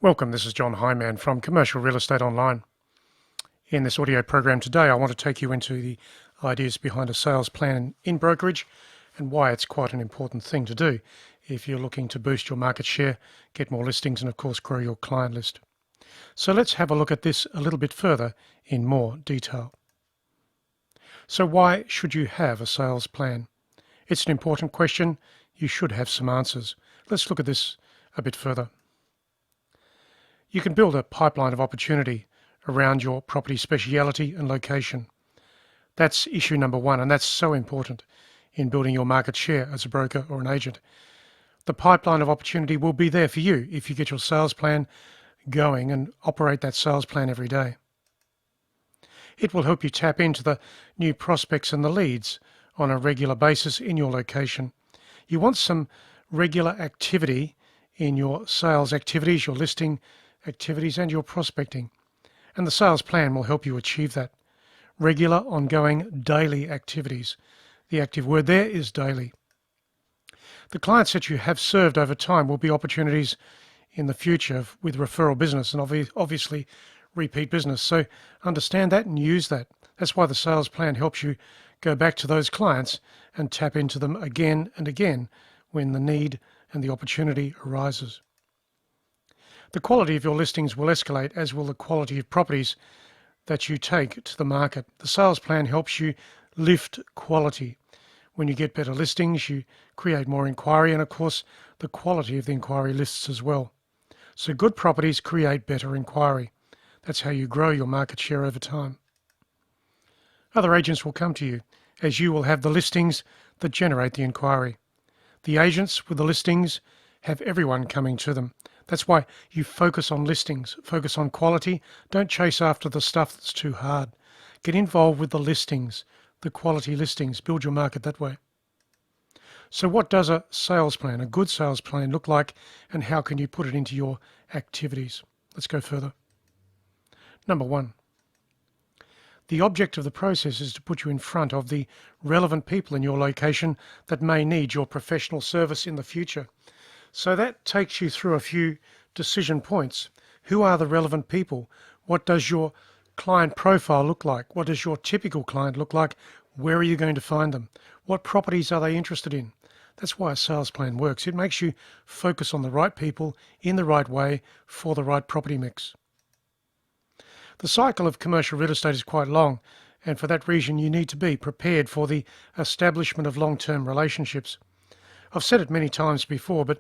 Welcome, this is John Hyman from Commercial Real Estate Online. In this audio program today, I want to take you into the ideas behind a sales plan in brokerage and why it's quite an important thing to do if you're looking to boost your market share, get more listings, and of course grow your client list. So let's have a look at this a little bit further in more detail. So why should you have a sales plan? It's an important question. You should have some answers. Let's look at this a bit further. You can build a pipeline of opportunity around your property speciality and location. That's issue number one, and that's so important in building your market share as a broker or an agent. The pipeline of opportunity will be there for you if you get your sales plan going and operate that sales plan every day. It will help you tap into the new prospects and the leads on a regular basis in your location. You want some regular activity in your sales activities, your listing activities, and your prospecting. And the sales plan will help you achieve that. Regular, ongoing, daily activities. The active word there is daily. The clients that you have served over time will be opportunities in the future with referral business and obviously repeat business. So understand that and use that. That's why the sales plan helps you go back to those clients and tap into them again and again when the need and the opportunity arises. The quality of your listings will escalate, as will the quality of properties that you take to the market. The sales plan helps you lift quality. When you get better listings, you create more inquiry, and of course, the quality of the inquiry lifts as well. So good properties create better inquiry. That's how you grow your market share over time. Other agents will come to you, as you will have the listings that generate the inquiry. The agents with the listings have everyone coming to them. That's why you focus on listings, focus on quality. Don't chase after the stuff that's too hard. Get involved with the listings, the quality listings. Build your market that way. So what does a sales plan, a good sales plan, look like, and how can you put it into your activities? Let's go further. Number one, the object of the process is to put you in front of the relevant people in your location that may need your professional service in the future. So that takes you through a few decision points. Who are the relevant people? What does your client profile look like? What does your typical client look like? Where are you going to find them? What properties are they interested in? That's why a sales plan works. It makes you focus on the right people in the right way for the right property mix. The cycle of commercial real estate is quite long, and for that reason you need to be prepared for the establishment of long-term relationships. I've said it many times before, but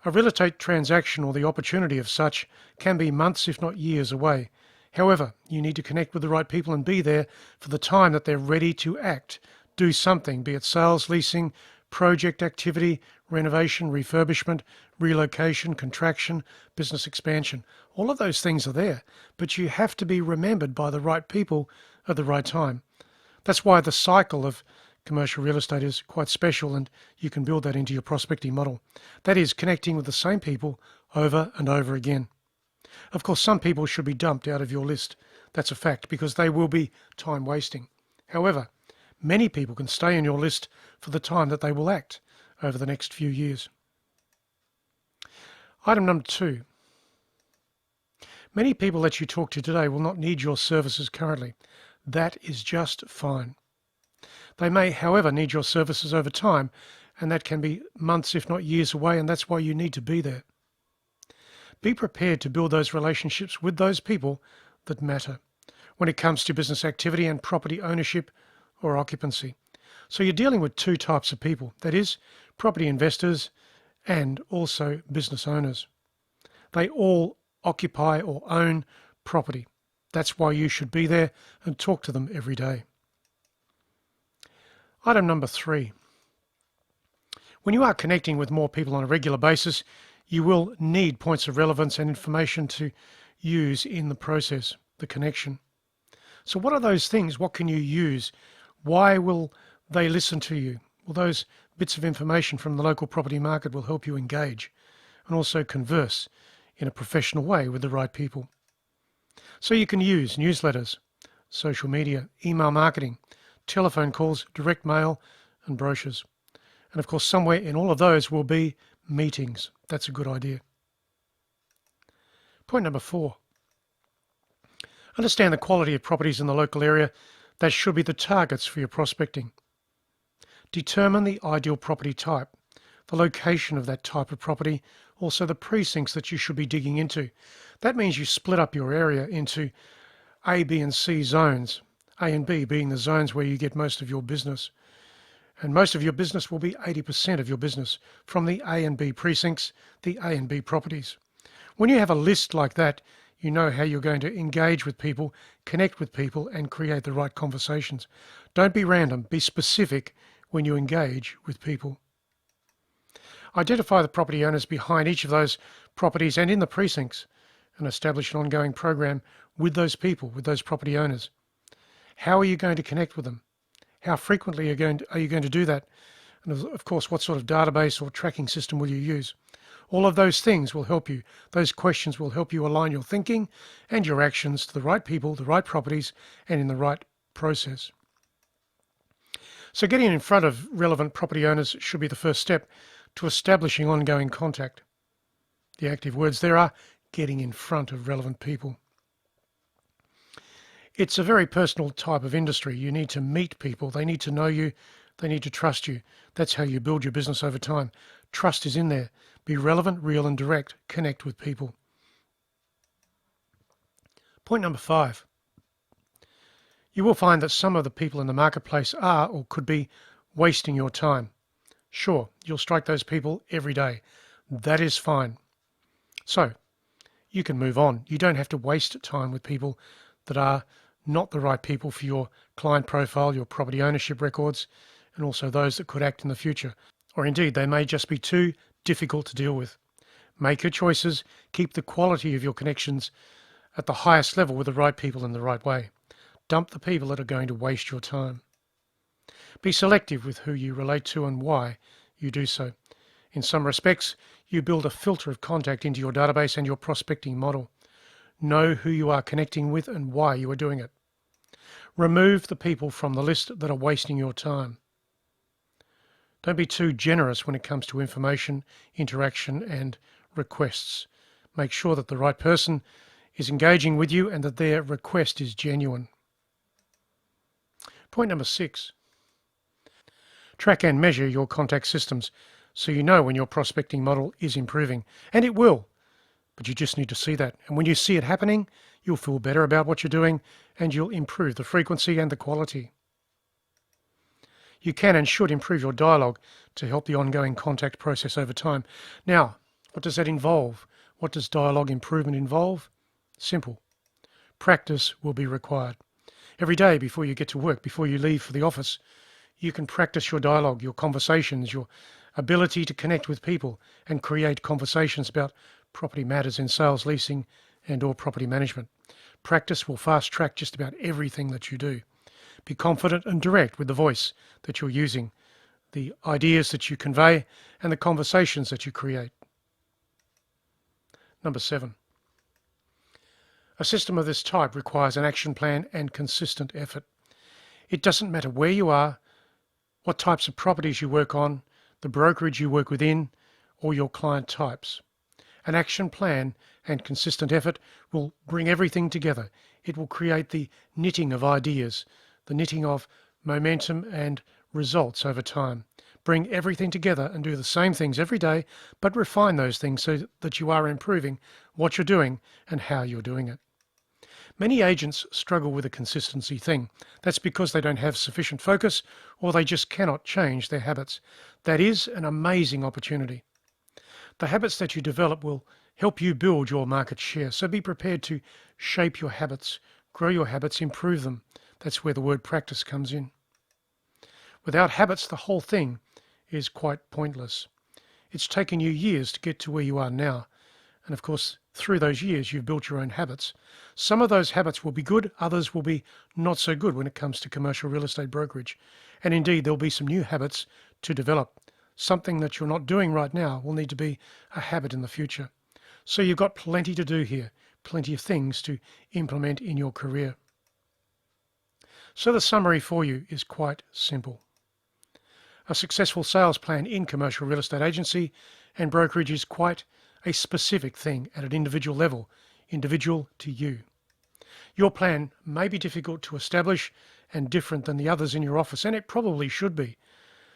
a real estate transaction or the opportunity of such can be months, if not years away. However, you need to connect with the right people and be there for the time that they're ready to act, do something, be it sales, leasing, project activity, renovation, refurbishment, relocation, contraction, business expansion. All of those things are there, but you have to be remembered by the right people at the right time. That's why the cycle of commercial real estate is quite special, and you can build that into your prospecting model. That is, connecting with the same people over and over again. Of course, some people should be dumped out of your list. That's a fact, because they will be time wasting. However, many people can stay in your list for the time that they will act over the next few years. Item number two. Many people that you talk to today will not need your services currently. That is just fine. They may, however, need your services over time, and that can be months, if not years away, and that's why you need to be there. Be prepared to build those relationships with those people that matter when it comes to business activity and property ownership or occupancy. So you're dealing with two types of people, that is, property investors and also business owners. They all occupy or own property. That's why you should be there and talk to them every day. Item number three. When you are connecting with more people on a regular basis, you will need points of relevance and information to use in the process, the connection. So what are those things? What can you use? Why will they listen to you? Well, those bits of information from the local property market will help you engage and also converse in a professional way with the right people. So you can use newsletters, social media, email marketing, telephone calls, direct mail, and brochures. And of course, somewhere in all of those will be meetings. That's a good idea. Point number 4. Understand the quality of properties in the local area that should be the targets for your prospecting. Determine the ideal property type, the location of that type of property, also the precincts that you should be digging into. That means you split up your area into A, B and C zones, A and B being the zones where you get most of your business. And most of your business will be 80% of your business from the A and B precincts, the A and B properties. When you have a list like that, you know how you're going to engage with people, connect with people, and create the right conversations. Don't be random, be specific when you engage with people. Identify the property owners behind each of those properties and in the precincts, and establish an ongoing program with those people, with those property owners. How are you going to connect with them? How frequently are you going to do that? And of course, what sort of database or tracking system will you use? All of those things will help you. Those questions will help you align your thinking and your actions to the right people, the right properties, and in the right process. So getting in front of relevant property owners should be the first step to establishing ongoing contact. The active words there are getting in front of relevant people. It's a very personal type of industry. You need to meet people. They need to know you. They need to trust you. That's how you build your business over time. Trust is in there. Be relevant, real and direct. Connect with people. Point number 5. You will find that some of the people in the marketplace are or could be wasting your time. Sure, you'll strike those people every day. That is fine. So, you can move on. You don't have to waste time with people that are not the right people for your client profile, your property ownership records, and also those that could act in the future. Or indeed, they may just be too difficult to deal with. Make your choices, keep the quality of your connections at the highest level with the right people in the right way. Dump the people that are going to waste your time. Be selective with who you relate to and why you do so. In some respects, you build a filter of contact into your database and your prospecting model. Know who you are connecting with and why you are doing it. Remove the people from the list that are wasting your time. Don't be too generous when it comes to information, interaction, and requests. Make sure that the right person is engaging with you and that their request is genuine. Point number 6. Track and measure your contact systems so you know when your prospecting model is improving. And it will, but you just need to see that. And when you see it happening, you'll feel better about what you're doing and you'll improve the frequency and the quality. You can and should improve your dialogue to help the ongoing contact process over time. Now, what does that involve? What does dialogue improvement involve? Simple. Practice will be required. Every day before you get to work, before you leave for the office, you can practice your dialogue, your conversations, your ability to connect with people and create conversations about property matters in sales, leasing, and or property management. Practice will fast track just about everything that you do. Be confident and direct with the voice that you're using, the ideas that you convey, and the conversations that you create. Number 7. A system of this type requires an action plan and consistent effort. It doesn't matter where you are, what types of properties you work on, the brokerage you work within, or your client types. An action plan and consistent effort will bring everything together. It will create the knitting of ideas, the knitting of momentum and results over time. Bring everything together and do the same things every day, but refine those things so that you are improving what you're doing and how you're doing it. Many agents struggle with a consistency thing. That's because they don't have sufficient focus or they just cannot change their habits. That is an amazing opportunity. The habits that you develop will help you build your market share. So be prepared to shape your habits, grow your habits, improve them. That's where the word practice comes in. Without habits, the whole thing is quite pointless. It's taken you years to get to where you are now. And of course, through those years, you've built your own habits. Some of those habits will be good, others will be not so good when it comes to commercial real estate brokerage. And indeed, there'll be some new habits to develop. Something that you're not doing right now will need to be a habit in the future. So you've got plenty to do here, plenty of things to implement in your career. So the summary for you is quite simple. A successful sales plan in commercial real estate agency and brokerage is quite a specific thing at an individual level individual to you. Your plan may be difficult to establish and different than the others in your office, and it probably should be.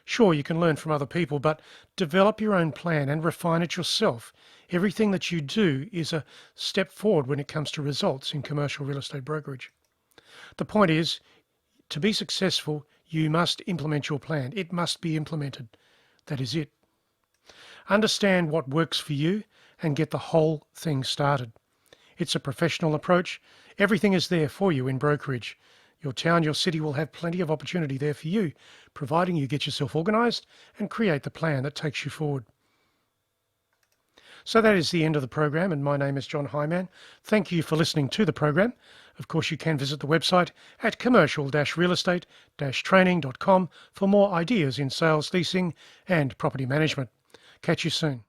Sure, you can learn from other people, but develop your own plan and refine it yourself. Everything that you do is a step forward when it comes to results in commercial real estate brokerage. The point is, to be successful, you must implement your plan. It must be implemented. That is it. Understand what works for you and get the whole thing started. It's a professional approach. Everything is there for you in brokerage. Your town, your city will have plenty of opportunity there for you, providing you get yourself organised and create the plan that takes you forward. So that is the end of the program, and my name is John Hyman. Thank you for listening to the program. Of course, you can visit the website at commercial-realestate-training.com for more ideas in sales, leasing and property management. Catch you soon.